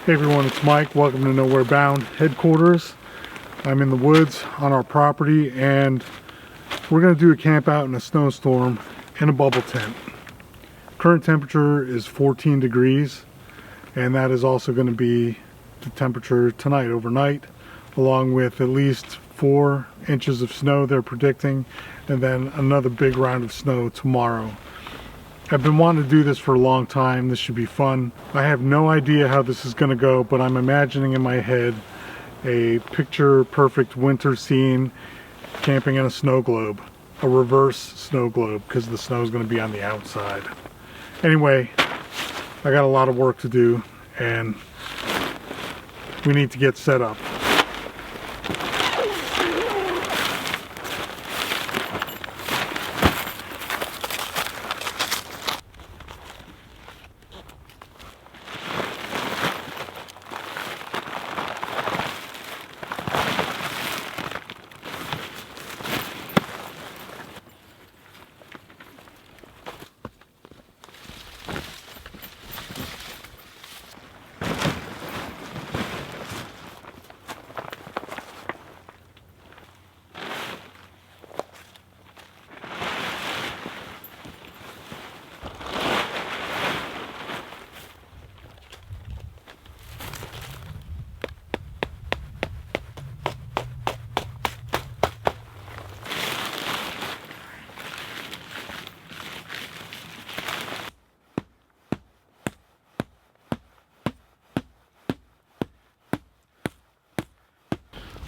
Hey everyone, it's Mike. Welcome to Nowhere Bound headquarters. I'm in the woods on our property and we're going to do a camp out in a snowstorm in a bubble tent. Current temperature is 14 degrees and that is also going to be the temperature tonight overnight, along with at least 4 inches of snow they're predicting, and then another big round of snow tomorrow. I've been wanting to do this for a long time. This should be fun. I have no idea how this is going to go, but I'm imagining in my head a picture perfect winter scene camping in a snow globe, a reverse snow globe, because the snow is going to be on the outside. Anyway, I got a lot of work to do and we need to get set up.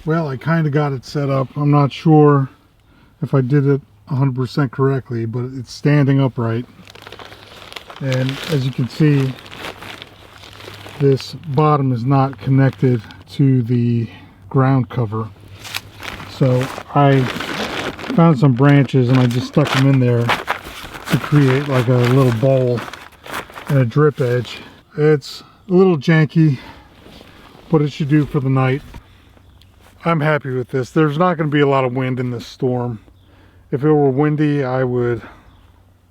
Well, I kind of got it set up. I'm not sure if I did it 100% correctly, but it's standing upright. And as you can see, this bottom is not connected to the ground cover. So I found some branches and I just stuck them in there to create like a little bowl and a drip edge. It's a little janky, but it should do for the night. I'm happy with this. There's not going to be a lot of wind in this storm. If it were windy, I would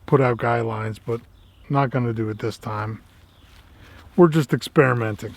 put out guy lines, but not going to do it this time. We're just experimenting.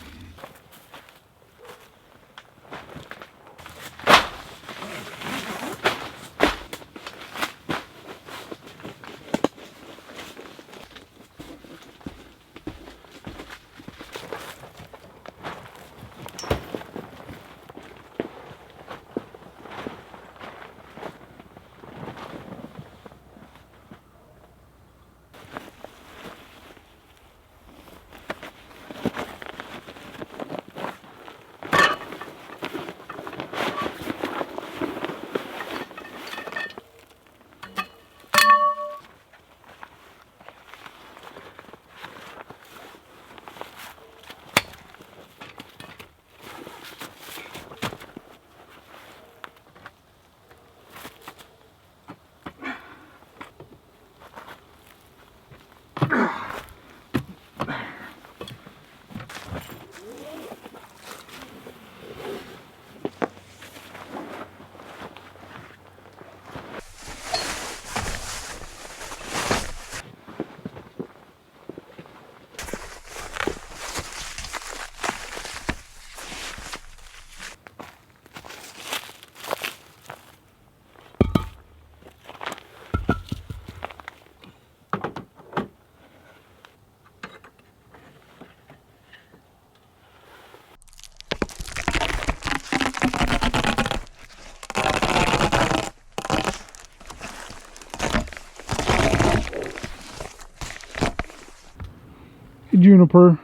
Hey Juniper,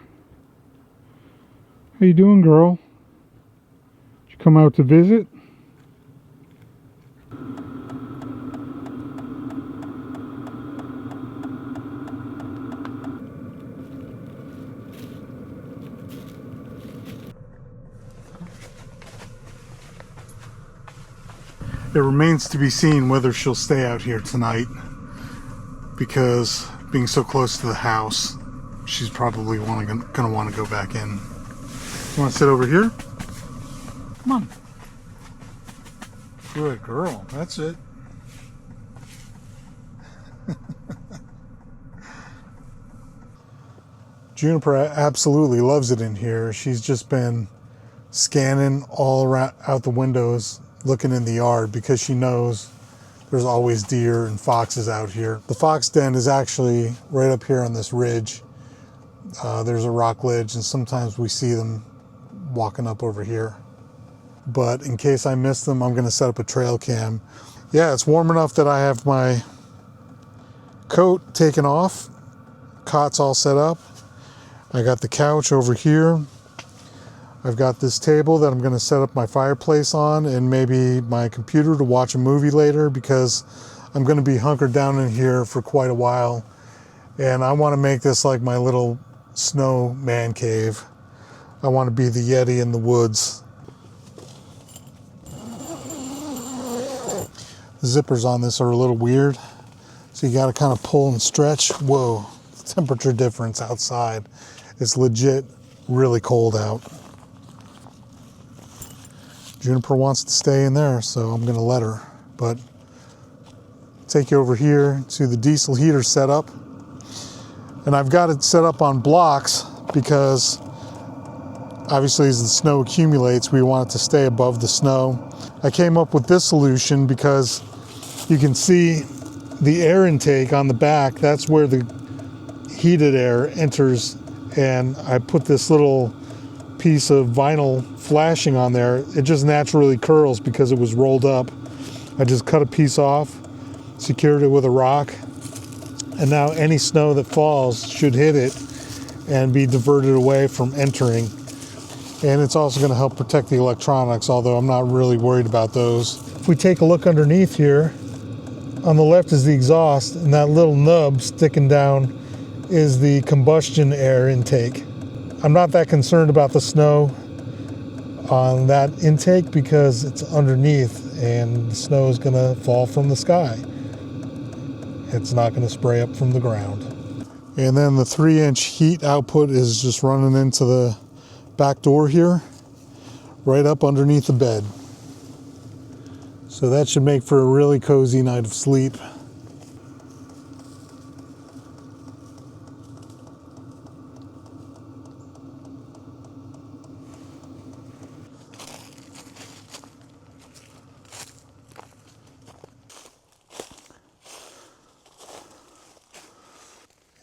how you doing, girl? Did you come out to visit? It remains to be seen whether she'll stay out here tonight, because being so close to the house, she's probably gonna want to go back in. You want to sit over here? Come on. Good girl. That's it. Juniper absolutely loves it in here. She's just been scanning all around out the windows, looking in the yard because she knows there's always deer and foxes out here. The fox den is actually right up here on this ridge. There's a rock ledge, and sometimes we see them walking up over here. But in case I miss them, I'm going to set up a trail cam. Yeah, it's warm enough that I have my coat taken off. Cot's all set up. I got the couch over here. I've got this table that I'm going to set up my fireplace on, and maybe my computer to watch a movie later, because I'm going to be hunkered down in here for quite a while. And I want to make this like my little snow man cave. I want to be the Yeti in the woods. The zippers on this are a little weird, so you got to kind of pull and stretch. Whoa, the temperature difference outside. It's legit really cold out. Juniper wants to stay in there, so I'm going to let her. But take you over here to the diesel heater setup. And I've got it set up on blocks because obviously as the snow accumulates, we want it to stay above the snow. I came up with this solution because you can see the air intake on the back. That's where the heated air enters. And I put this little piece of vinyl flashing on there. It just naturally curls because it was rolled up. I just cut a piece off, secured it with a rock, and now any snow that falls should hit it and be diverted away from entering. And it's also going to help protect the electronics, although I'm not really worried about those. If we take a look underneath here, on the left is the exhaust, and that little nub sticking down is the combustion air intake. I'm not that concerned about the snow on that intake because it's underneath and the snow is going to fall from the sky. It's not going to spray up from the ground. And then the 3-inch heat output is just running into the back door here, right up underneath the bed. So that should make for a really cozy night of sleep.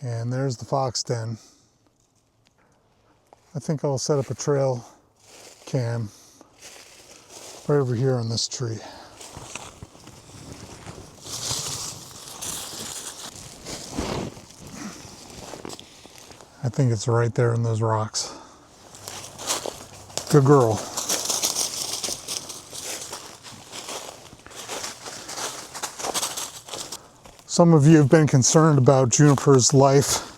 And there's the fox den. I think I'll set up a trail cam right over here on this tree. I think it's right there in those rocks. Good girl. Some of you have been concerned about Juniper's life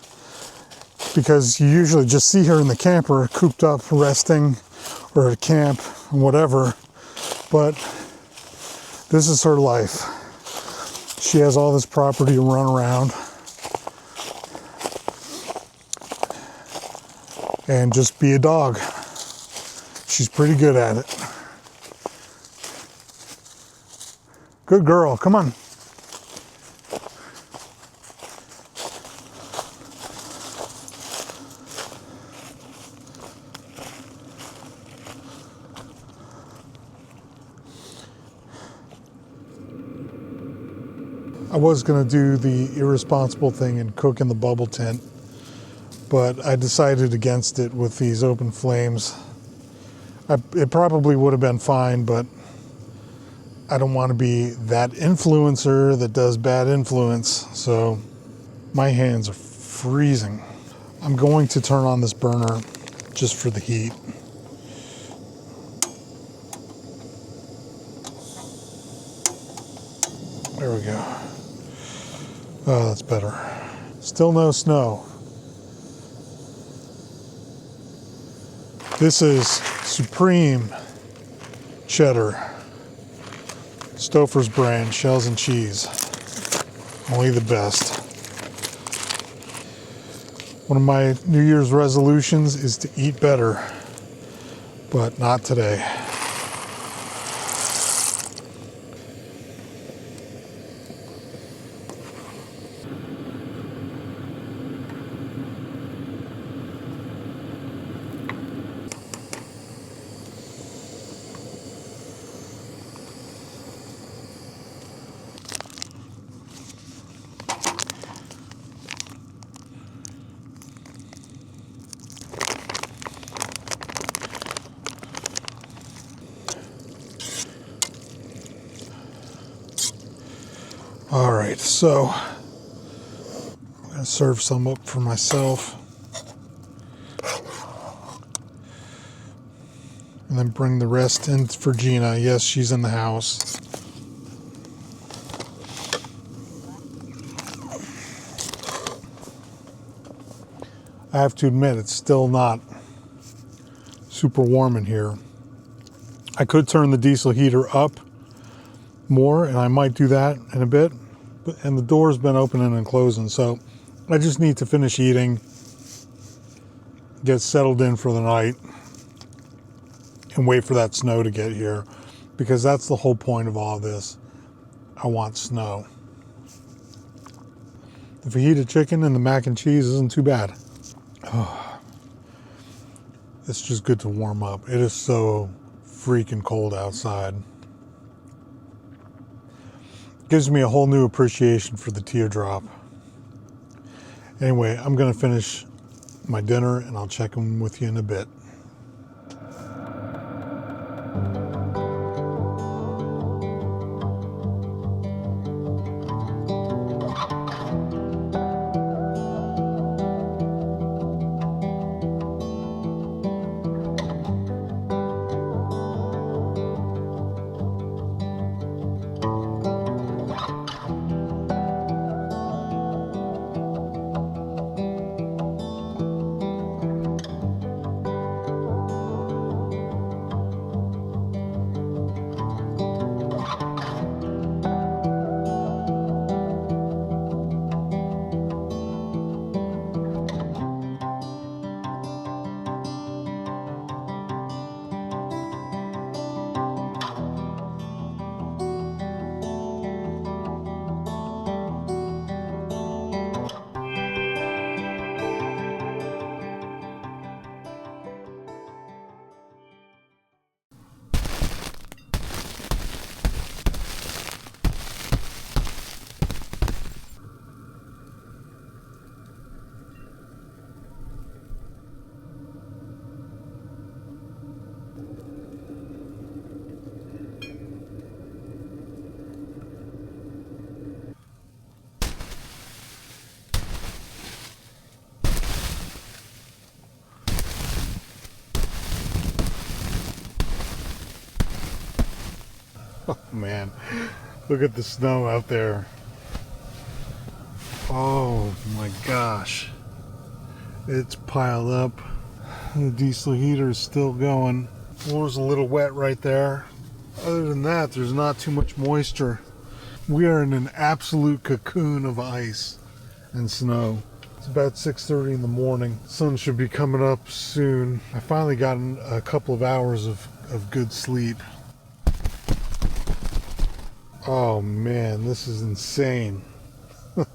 because you usually just see her in the camper cooped up resting or at camp or whatever, but this is her life. She has all this property to run around and just be a dog. She's pretty good at it. Good girl, come on. I was going to do the irresponsible thing and cook in the bubble tent, but I decided against it with these open flames. It probably would have been fine, but I don't want to be that influencer that does bad influence, so my hands are freezing. I'm going to turn on this burner just for the heat. There we go. Oh, that's better. Still no snow. This is Supreme Cheddar. Stouffer's brand, shells and cheese. Only the best. One of my New Year's resolutions is to eat better, but not today. right, so I'm gonna serve some up for myself and then bring the rest in for Gina. Yes, she's in the house. I have to admit, it's still not super warm in here. I could turn the diesel heater up more, and I might do that in a bit. And the door's been opening and closing, so I just need to finish eating, get settled in for the night, and wait for that snow to get here, because that's the whole point of all this. I want snow. The fajita chicken and the mac and cheese isn't too bad. Oh, it's just good to warm up. It is so freaking cold outside. Gives me a whole new appreciation for the teardrop. Anyway, I'm gonna finish my dinner and I'll check in with you in a bit. Oh man, look at the snow out there. Oh my gosh. It's piled up. The diesel heater is still going. Floor's a little wet right there. Other than that, there's not too much moisture. We are in an absolute cocoon of ice and snow. It's about 6:30 in the morning. Sun should be coming up soon. I finally got a couple of hours of good sleep. Oh man, this is insane. Well,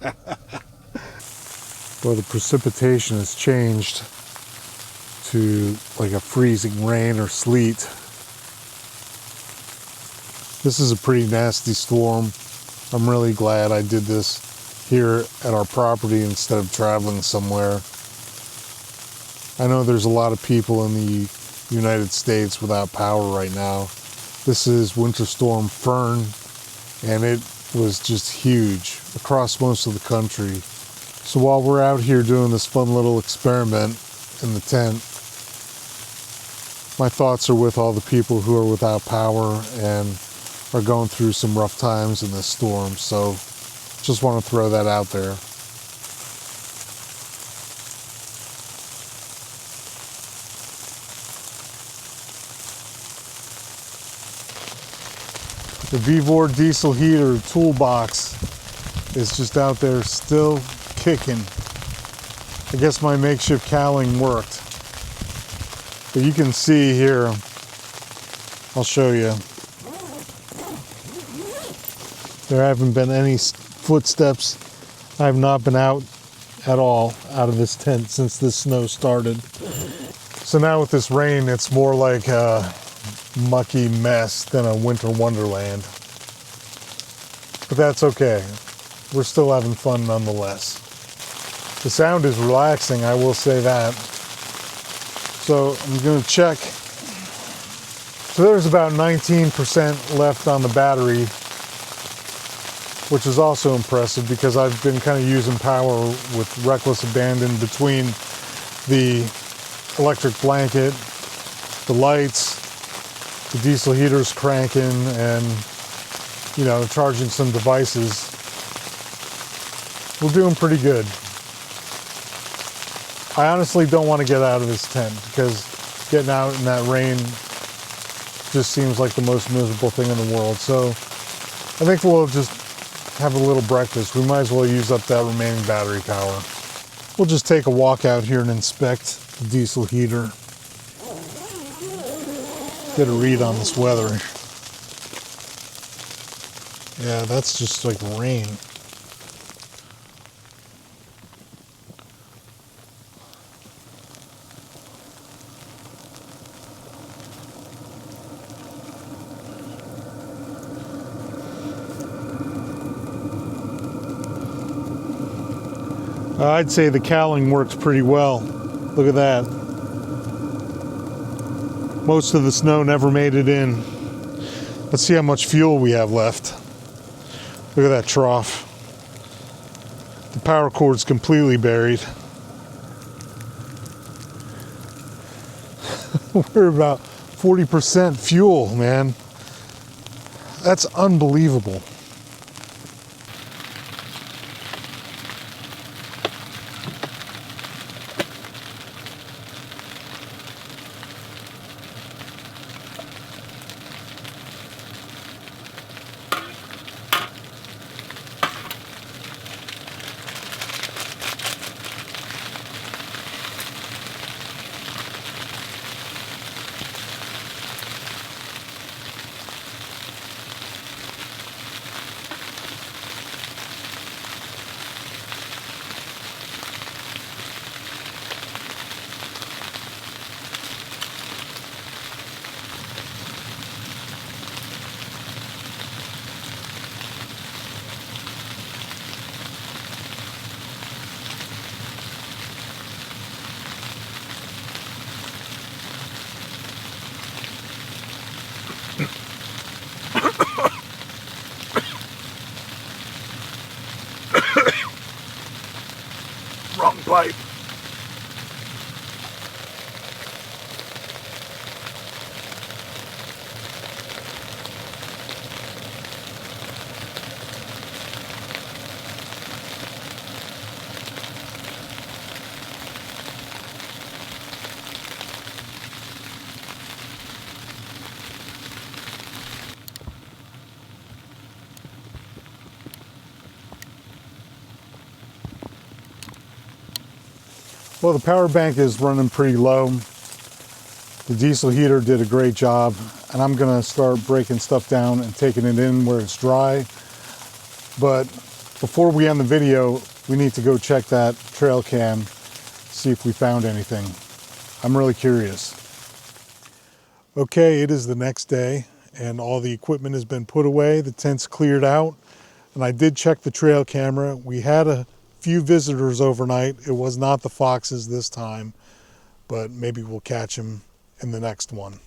the precipitation has changed to like a freezing rain or sleet. This is a pretty nasty storm. I'm really glad I did this here at our property instead of traveling somewhere. I know there's a lot of people in the United States without power right now. This is Winter Storm Fern, and it was just huge across most of the country. So while we're out here doing this fun little experiment in the tent, my thoughts are with all the people who are without power and are going through some rough times in this storm. So just want to throw that out there. The Vevor diesel heater toolbox is just out there still kicking. I guess my makeshift cowling worked. But you can see here, I'll show you. There haven't been any footsteps. I have not been out at all out of this tent since this snow started. So now with this rain, it's more like a mucky mess than a winter wonderland. But that's okay. We're still having fun nonetheless. The sound is relaxing, I will say that. So I'm going to check. So there's about 19% left on the battery. which is also impressive because I've been kind of using power with reckless abandon between the electric blanket, the lights, the diesel heaters cranking, and, you know, charging some devices. We're doing pretty good. I honestly don't want to get out of this tent because getting out in that rain just seems like the most miserable thing in the world. So I think we'll just have a little breakfast. We might as well use up that remaining battery power. We'll just take a walk out here and inspect the diesel heater. Get a read on this weather. Yeah, that's just like rain. I'd say the cowling works pretty well. Look at that. Most of the snow never made it in. Let's see how much fuel we have left. Look at that trough. The power cord's completely buried. We're about 40% fuel, man. That's unbelievable. Wrong pipe. Well, the power bank is running pretty low. The diesel heater did a great job, and I'm gonna start breaking stuff down and taking it in where it's dry. But before we end the video, we need to go check that trail cam, see if we found anything. I'm really curious. Okay, it is the next day, and all the equipment has been put away. The tent's cleared out, and I did check the trail camera. We had a few visitors overnight. It was not the foxes this time, but maybe we'll catch them in the next one.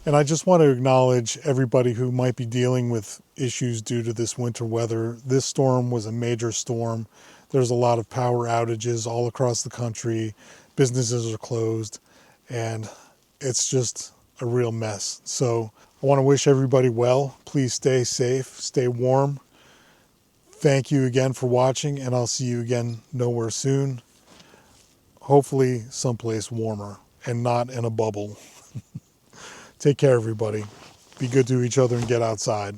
And I just want to acknowledge everybody who might be dealing with issues due to this winter weather. This storm was a major storm. There's a lot of power outages all across the country. Businesses are closed, and it's just a real mess. So I want to wish everybody well. Please stay safe, stay warm. Thank you again for watching, and I'll see you again nowhere soon. Hopefully someplace warmer and not in a bubble. Take care, everybody. Be good to each other and get outside.